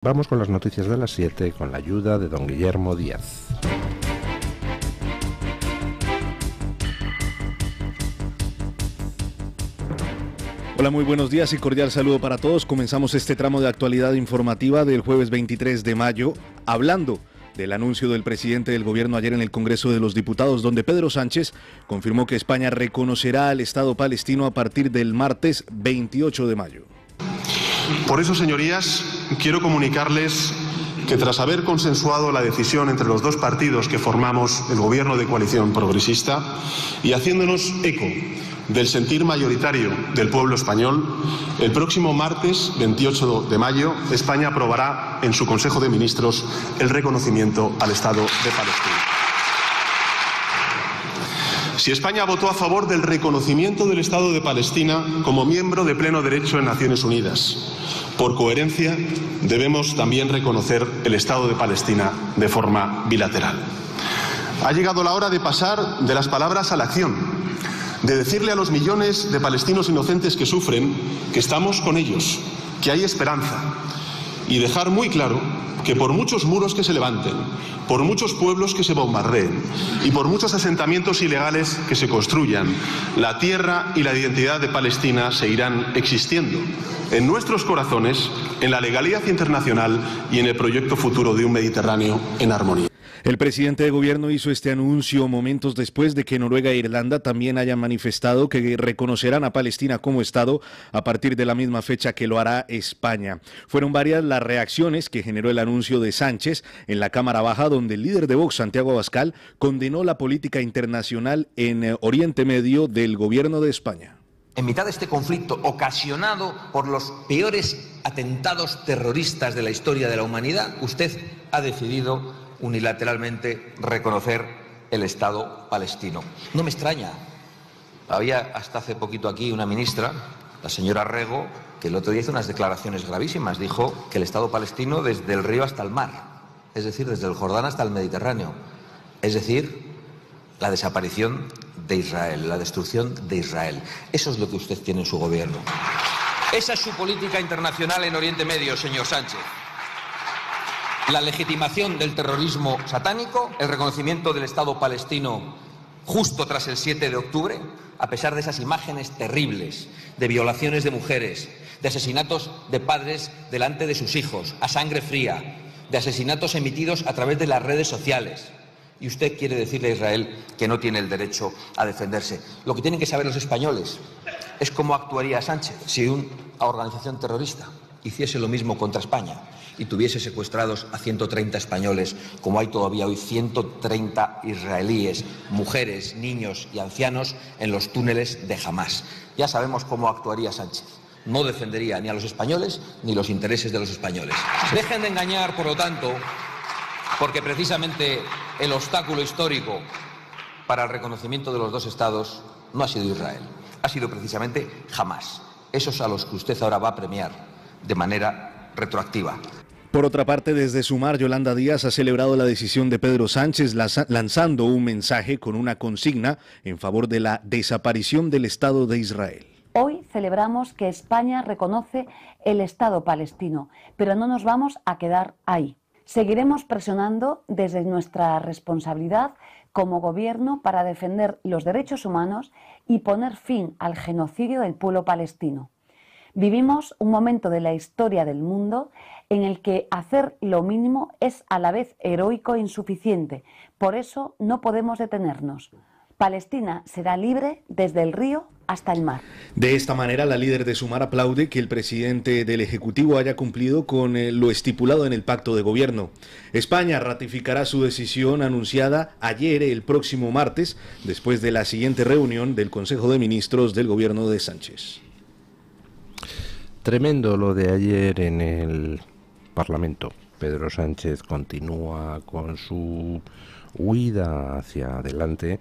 Vamos con las noticias de las 7 con la ayuda de don Guillermo Díaz. Hola, muy buenos días y cordial saludo para todos. Comenzamos este tramo de actualidad informativa del jueves 23 de mayo hablando del anuncio del presidente del gobierno ayer en el Congreso de los Diputados, donde Pedro Sánchez confirmó que España reconocerá al Estado palestino a partir del martes 28 de mayo. Por eso, señorías, quiero comunicarles que tras haber consensuado la decisión entre los dos partidos que formamos el gobierno de coalición progresista y haciéndonos eco del sentir mayoritario del pueblo español, el próximo martes 28 de mayo España aprobará en su Consejo de Ministros el reconocimiento al Estado de Palestina. Si España votó a favor del reconocimiento del Estado de Palestina como miembro de pleno derecho en Naciones Unidas, por coherencia debemos también reconocer el Estado de Palestina de forma bilateral. Ha llegado la hora de pasar de las palabras a la acción, de decirle a los millones de palestinos inocentes que sufren que estamos con ellos, que hay esperanza, y dejar muy claro que por muchos muros que se levanten, por muchos pueblos que se bombardeen y por muchos asentamientos ilegales que se construyan, la tierra y la identidad de Palestina seguirán existiendo en nuestros corazones, en la legalidad internacional y en el proyecto futuro de un Mediterráneo en armonía. El presidente de gobierno hizo este anuncio momentos después de que Noruega e Irlanda también hayan manifestado que reconocerán a Palestina como Estado a partir de la misma fecha que lo hará España. Fueron varias las reacciones que generó el anuncio de Sánchez en la Cámara Baja, donde el líder de Vox, Santiago Abascal, condenó la política internacional en Oriente Medio del gobierno de España. En mitad de este conflicto ocasionado por los peores atentados terroristas de la historia de la humanidad, usted ha decidido unilateralmente reconocer el Estado palestino. No me extraña. Había hasta hace poquito aquí una ministra, la señora Rego, que el otro día hizo unas declaraciones gravísimas. Dijo que el Estado palestino desde el río hasta el mar, es decir, desde el Jordán hasta el Mediterráneo, es decir, la desaparición de Israel, la destrucción de Israel. Eso es lo que usted tiene en su gobierno. Esa es su política internacional en Oriente Medio, señor Sánchez. La legitimación del terrorismo satánico, el reconocimiento del Estado palestino justo tras el 7 de octubre, a pesar de esas imágenes terribles de violaciones de mujeres, de asesinatos de padres delante de sus hijos, a sangre fría, de asesinatos emitidos a través de las redes sociales. Y usted quiere decirle a Israel que no tiene el derecho a defenderse. Lo que tienen que saber los españoles es cómo actuaría Sánchez si una organización terrorista hiciese lo mismo contra España y tuviese secuestrados a 130 españoles, como hay todavía hoy 130 israelíes, mujeres, niños y ancianos en los túneles de Hamás. Ya sabemos cómo actuaría Sánchez. No defendería ni a los españoles ni los intereses de los españoles. Dejen de engañar, por lo tanto, porque precisamente el obstáculo histórico para el reconocimiento de los dos estados no ha sido Israel, ha sido precisamente Hamás. Esos a los que usted ahora va a premiar de manera retroactiva. Por otra parte, desde Sumar, Yolanda Díaz ha celebrado la decisión de Pedro Sánchez lanzando un mensaje con una consigna en favor de la desaparición del Estado de Israel. Hoy celebramos que España reconoce el Estado palestino, pero no nos vamos a quedar ahí. Seguiremos presionando desde nuestra responsabilidad como gobierno para defender los derechos humanos y poner fin al genocidio del pueblo palestino. Vivimos un momento de la historia del mundo en el que hacer lo mínimo es a la vez heroico e insuficiente. Por eso no podemos detenernos. Palestina será libre desde el río hasta el mar. De esta manera, la líder de Sumar aplaude que el presidente del Ejecutivo haya cumplido con lo estipulado en el pacto de gobierno. España ratificará su decisión anunciada ayer, el próximo martes, después de la siguiente reunión del Consejo de Ministros del gobierno de Sánchez. Tremendo lo de ayer en el Parlamento. Pedro Sánchez continúa con su huida hacia adelante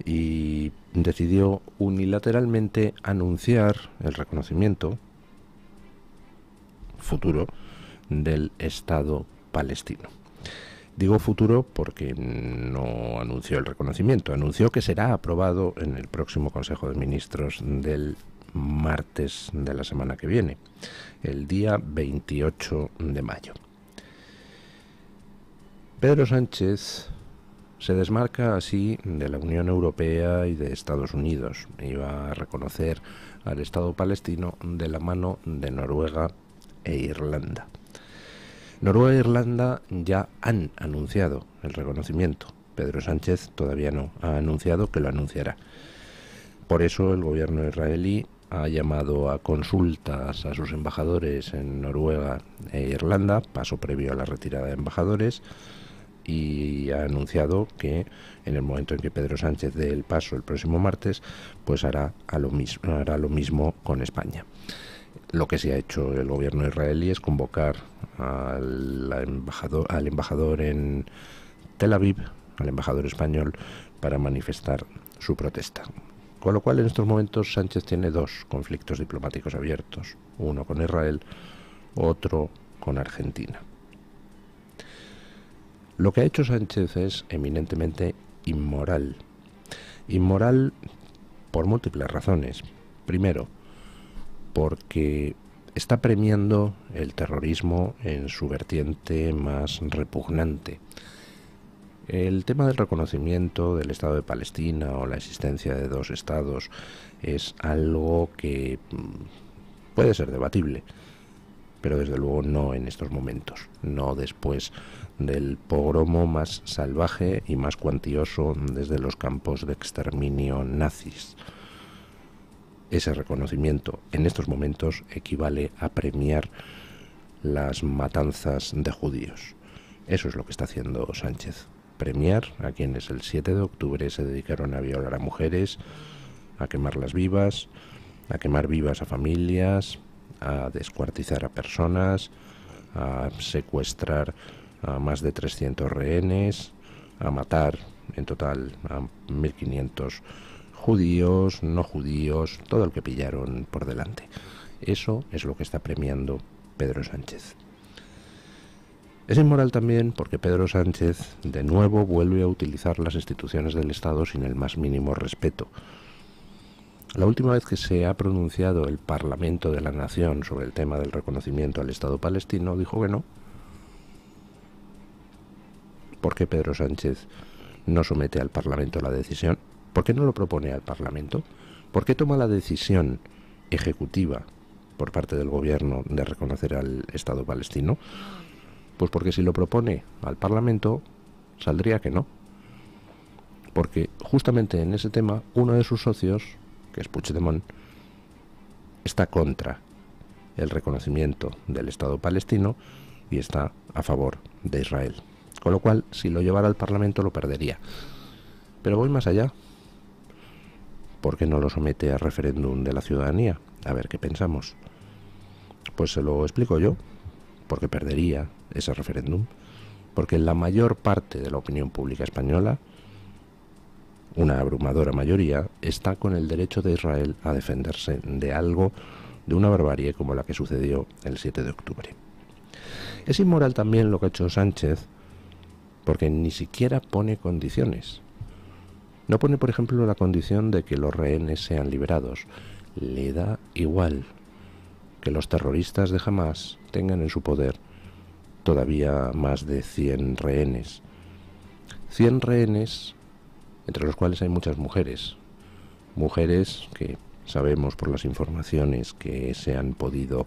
y decidió unilateralmente anunciar el reconocimiento futuro del Estado palestino. Digo futuro porque no anunció el reconocimiento, anunció que será aprobado en el próximo Consejo de Ministros del martes de la semana que viene, el día 28 de mayo. Pedro Sánchez se desmarca así de la Unión Europea y de Estados Unidos y va a reconocer al Estado palestino de la mano de Noruega e Irlanda. Noruega e Irlanda ya han anunciado el reconocimiento. Pedro Sánchez todavía no ha anunciado que lo anunciará. Por eso el gobierno israelí ha llamado a consultas a sus embajadores en Noruega e Irlanda, paso previo a la retirada de embajadores, y ha anunciado que en el momento en que Pedro Sánchez dé el paso el próximo martes, pues hará lo mismo con España. Lo que se ha hecho el gobierno israelí es convocar al embajador en Tel Aviv, al embajador español, para manifestar su protesta. Con lo cual, en estos momentos, Sánchez tiene dos conflictos diplomáticos abiertos, uno con Israel, otro con Argentina. Lo que ha hecho Sánchez es eminentemente inmoral. Inmoral por múltiples razones. Primero, porque está premiando el terrorismo en su vertiente más repugnante. El tema del reconocimiento del Estado de Palestina o la existencia de dos estados es algo que puede ser debatible, pero desde luego no en estos momentos, no después del pogromo más salvaje y más cuantioso desde los campos de exterminio nazis. Ese reconocimiento en estos momentos equivale a premiar las matanzas de judíos. Eso es lo que está haciendo Sánchez. Premiar a quienes el 7 de octubre se dedicaron a violar a mujeres, a quemarlas vivas, a quemar vivas a familias, a descuartizar a personas, a secuestrar a más de 300 rehenes, a matar en total a 1.500 judíos, no judíos, todo el que pillaron por delante. Eso es lo que está premiando Pedro Sánchez. Es inmoral también porque Pedro Sánchez de nuevo vuelve a utilizar las instituciones del Estado sin el más mínimo respeto. La última vez que se ha pronunciado el Parlamento de la Nación sobre el tema del reconocimiento al Estado palestino, dijo que no. ¿Por qué Pedro Sánchez no somete al Parlamento la decisión? ¿Por qué no lo propone al Parlamento? ¿Por qué toma la decisión ejecutiva por parte del gobierno de reconocer al Estado palestino? Pues porque si lo propone al Parlamento, saldría que no. Porque justamente en ese tema, uno de sus socios, que es Puigdemont, está contra el reconocimiento del Estado palestino y está a favor de Israel. Con lo cual, si lo llevara al Parlamento, lo perdería. Pero voy más allá. ¿Por qué no lo somete a referéndum de la ciudadanía? A ver qué pensamos. Pues se lo explico yo. Porque perdería ese referéndum. Porque la mayor parte de la opinión pública española, una abrumadora mayoría, está con el derecho de Israel a defenderse de algo, de una barbarie como la que sucedió el 7 de octubre. Es inmoral también lo que ha hecho Sánchez, porque ni siquiera pone condiciones. No pone, por ejemplo, la condición de que los rehenes sean liberados. Le da igual que los terroristas de Hamás tengan en su poder todavía más de 100 rehenes. 100 rehenes, entre los cuales hay muchas mujeres. Mujeres que sabemos por las informaciones que se han podido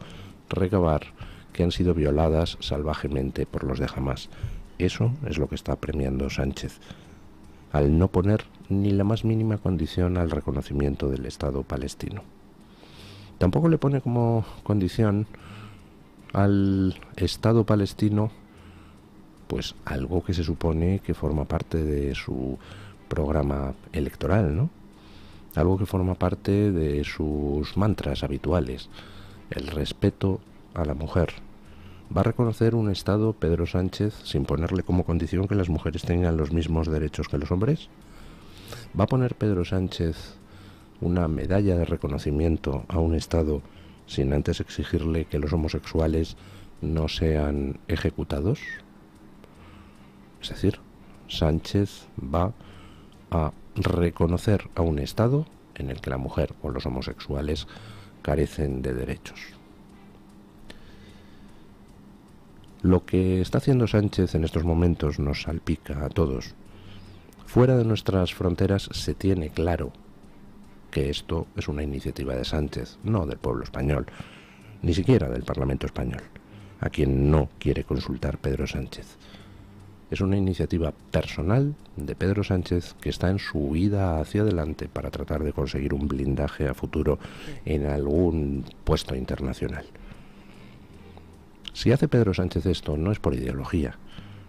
recabar que han sido violadas salvajemente por los de Hamás. Eso es lo que está premiando Sánchez, al no poner ni la más mínima condición al reconocimiento del Estado palestino. Tampoco le pone como condición al Estado palestino pues algo que se supone que forma parte de su programa electoral, ¿no? Algo que forma parte de sus mantras habituales, el respeto a la mujer. ¿Va a reconocer un Estado, Pedro Sánchez, sin ponerle como condición que las mujeres tengan los mismos derechos que los hombres? ¿Va a poner Pedro Sánchez una medalla de reconocimiento a un Estado sin antes exigirle que los homosexuales no sean ejecutados? Es decir, Sánchez va a reconocer a un Estado en el que la mujer o los homosexuales carecen de derechos. Lo que está haciendo Sánchez en estos momentos nos salpica a todos. Fuera de nuestras fronteras se tiene claro que esto es una iniciativa de Sánchez, no del pueblo español, ni siquiera del Parlamento español, a quien no quiere consultar Pedro Sánchez. Es una iniciativa personal de Pedro Sánchez que está en su huida hacia adelante para tratar de conseguir un blindaje a futuro en algún puesto internacional. Si hace Pedro Sánchez esto no es por ideología,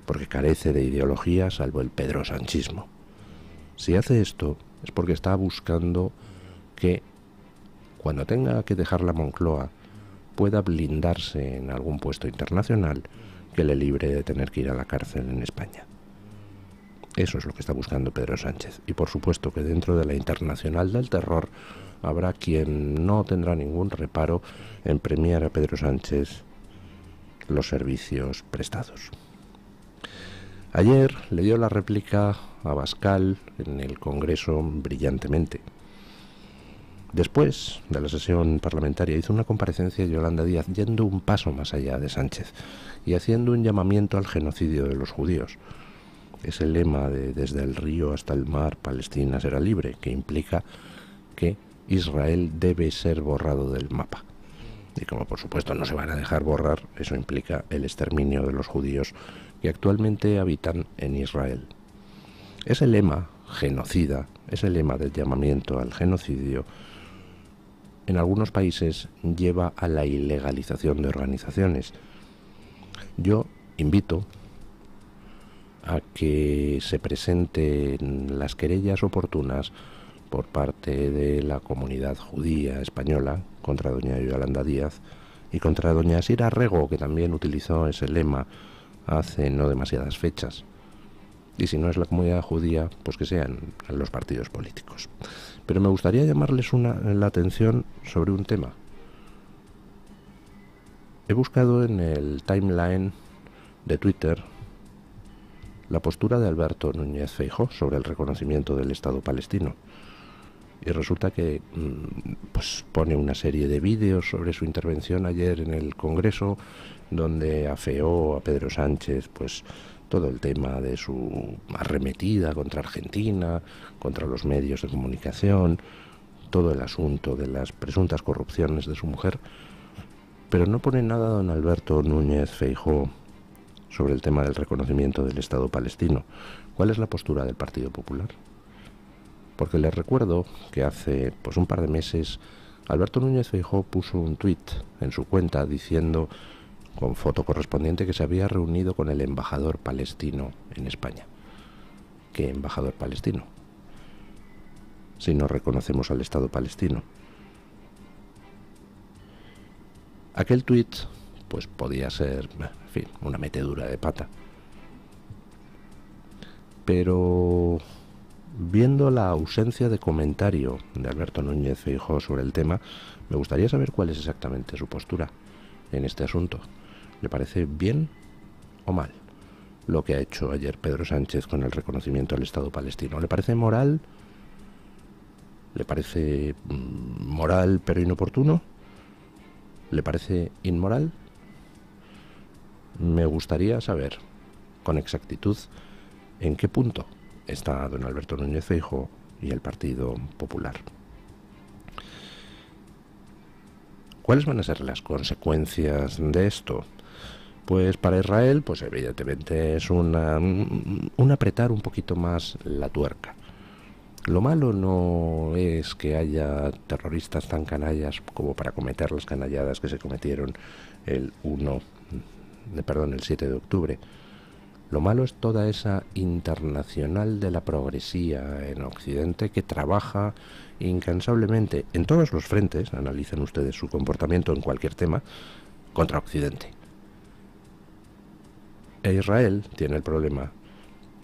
porque carece de ideología salvo el pedrosanchismo. Si hace esto es porque está buscando que cuando tenga que dejar la Moncloa pueda blindarse en algún puesto internacional que le libre de tener que ir a la cárcel en España. Eso es lo que está buscando Pedro Sánchez. Y por supuesto que dentro de la internacional del terror habrá quien no tendrá ningún reparo en premiar a Pedro Sánchez los servicios prestados. Ayer le dio la réplica a Abascal en el Congreso brillantemente. Después de la sesión parlamentaria hizo una comparecencia Yolanda Díaz yendo un paso más allá de Sánchez y haciendo un llamamiento al genocidio de los judíos. Ese lema de desde el río hasta el mar Palestina será libre, que implica que Israel debe ser borrado del mapa. Y como por supuesto no se van a dejar borrar, eso implica el exterminio de los judíos que actualmente habitan en Israel. Ese lema genocida, ese lema del llamamiento al genocidio, en algunos países lleva a la ilegalización de organizaciones. Yo invito a que se presenten las querellas oportunas por parte de la comunidad judía española contra doña Yolanda Díaz y contra doña Sira Rego, que también utilizó ese lema hace no demasiadas fechas. Y si no es la comunidad judía, pues que sean los partidos políticos. Pero me gustaría llamarles la atención sobre un tema. He buscado en el timeline de Twitter la postura de Alberto Núñez Feijóo sobre el reconocimiento del Estado palestino. Y resulta que pues pone una serie de vídeos sobre su intervención ayer en el Congreso, donde afeó a Pedro Sánchez pues todo el tema de su arremetida contra Argentina, contra los medios de comunicación, todo el asunto de las presuntas corrupciones de su mujer, pero no pone nada don Alberto Núñez Feijóo sobre el tema del reconocimiento del Estado palestino. ¿Cuál es la postura del Partido Popular? Porque les recuerdo que hace pues un par de meses Alberto Núñez Feijóo puso un tuit en su cuenta diciendo, con foto correspondiente, que se había reunido con el embajador palestino en España. ¿Qué embajador palestino? Si no reconocemos al Estado palestino. Aquel tuit pues podía ser, en fin, una metedura de pata. Pero viendo la ausencia de comentario de Alberto Núñez Feijóo sobre el tema, me gustaría saber cuál es exactamente su postura en este asunto. ¿Le parece bien o mal lo que ha hecho ayer Pedro Sánchez con el reconocimiento del Estado palestino? ¿Le parece moral? ¿Le parece moral pero inoportuno? ¿Le parece inmoral? Me gustaría saber con exactitud en qué punto está don Alberto Núñez Feijóo y el Partido Popular. ¿Cuáles van a ser las consecuencias de esto? Pues para Israel, pues evidentemente es un apretar un poquito más la tuerca. Lo malo no es que haya terroristas tan canallas como para cometer las canalladas que se cometieron el 7 de octubre. Lo malo es toda esa internacional de la progresía en Occidente que trabaja incansablemente en todos los frentes, analicen ustedes su comportamiento en cualquier tema, contra Occidente. E Israel tiene el problema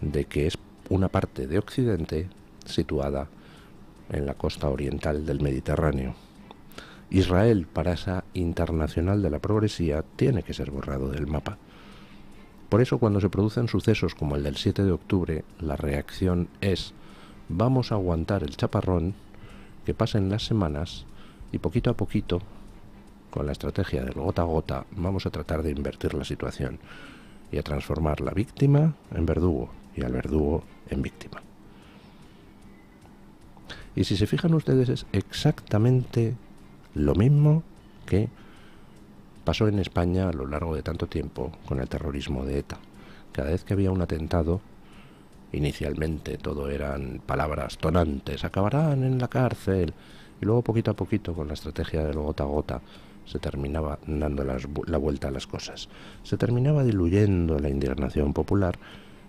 de que es una parte de Occidente situada en la costa oriental del Mediterráneo. Israel, para esa internacional de la progresía, tiene que ser borrado del mapa. Por eso, cuando se producen sucesos como el del 7 de octubre, la reacción es: vamos a aguantar el chaparrón, que pasen las semanas Y poquito a poquito, con la estrategia del gota a gota, vamos a tratar de invertir la situación y a transformar la víctima en verdugo y al verdugo en víctima. Y si se fijan ustedes, es exactamente lo mismo que pasó en España a lo largo de tanto tiempo con el terrorismo de ETA. Cada vez que había un atentado, inicialmente todo eran palabras tonantes, acabarán en la cárcel, y luego poquito a poquito, con la estrategia del gota a gota, se terminaba dando la vuelta a las cosas. Se terminaba diluyendo la indignación popular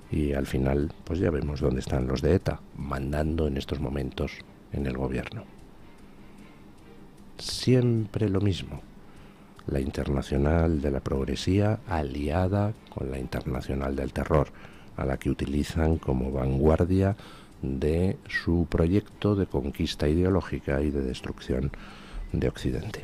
y al final, pues ya vemos dónde están los de ETA, mandando en estos momentos en el gobierno. Siempre lo mismo. La internacional de la progresía aliada con la internacional del terror, a la que utilizan como vanguardia de su proyecto de conquista ideológica y de destrucción de Occidente.